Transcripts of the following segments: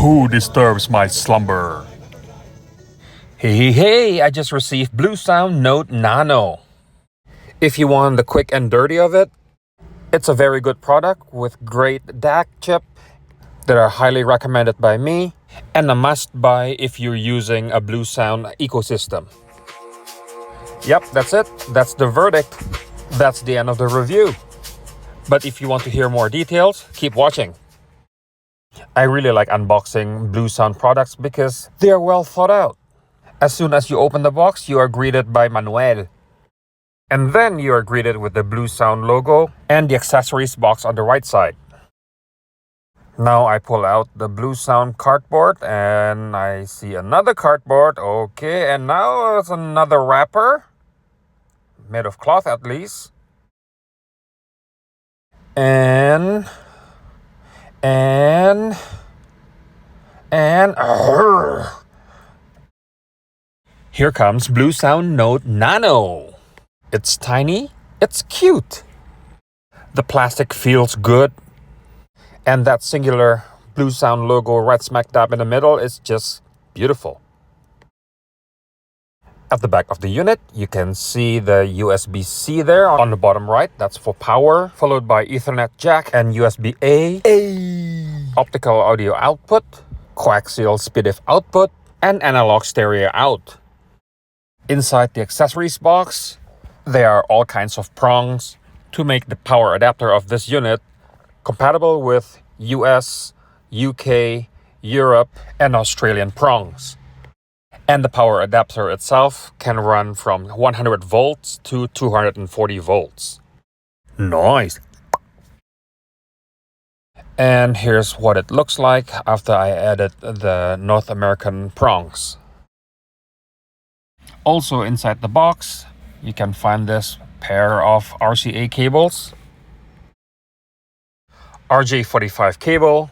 Who disturbs my slumber? Hey, I just received Bluesound Node Nano. If you want the quick and dirty of it, it's a very good product with great DAC chip that are highly recommended by me and a must buy if you're using a Bluesound ecosystem. Yep, that's it. That's the verdict. That's the end of the review. But if you want to hear more details, keep watching. I really like unboxing Bluesound products because they are well thought out. As soon as you open the box, you are greeted by Manuel. And then you are greeted with the Bluesound logo and the accessories box on the right side. Now I pull out the Bluesound cardboard and I see another cardboard. Okay, and now it's another wrapper. Made of cloth at least. And here comes Bluesound Node Nano. It's tiny, it's cute. The plastic feels good. And that singular Bluesound logo right smack dab in the middle is just beautiful. At the back of the unit, you can see the USB-C there on the bottom right. That's for power, followed by Ethernet jack and USB-A, optical audio output, coaxial SPDIF output, and analog stereo out. Inside the accessories box, there are all kinds of prongs to make the power adapter of this unit compatible with US, UK, Europe, and Australian prongs. And the power adapter itself can run from 100 volts to 240 volts. Nice! And here's what it looks like after I added the North American prongs. Also inside the box, you can find this pair of RCA cables, RJ45 cable,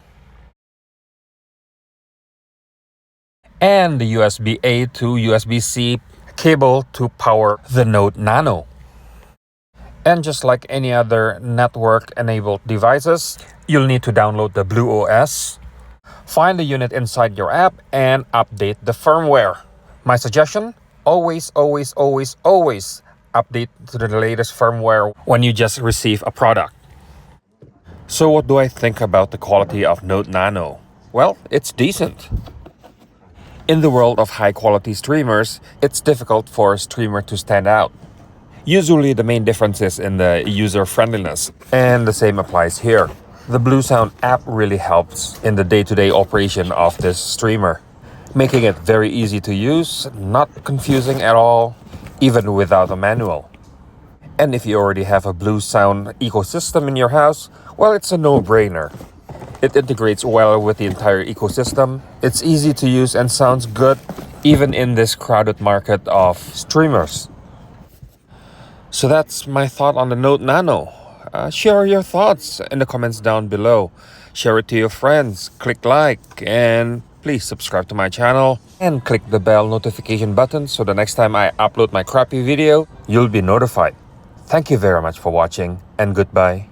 and the USB-A to USB-C cable to power the Node Nano. And just like any other network-enabled devices, you'll need to download the BlueOS, find the unit inside your app, and update the firmware. My suggestion? Always update to the latest firmware when you just receive a product. So what do I think about the quality of Node Nano? Well, it's decent. In the world of high-quality streamers, it's difficult for a streamer to stand out. Usually the main difference is in the user-friendliness, and the same applies here. The Bluesound app really helps in the day-to-day operation of this streamer, making it very easy to use, not confusing at all, even without a manual. And if you already have a Bluesound ecosystem in your house, well, it's a no-brainer. It integrates well with the entire ecosystem. It's easy to use and sounds good, even in this crowded market of streamers. So that's my thought on the Node Nano. Share your thoughts in the comments down below. Share it to your friends, click like, and please subscribe to my channel and click the bell notification button so the next time I upload my crappy video, you'll be notified. Thank you very much for watching, and goodbye.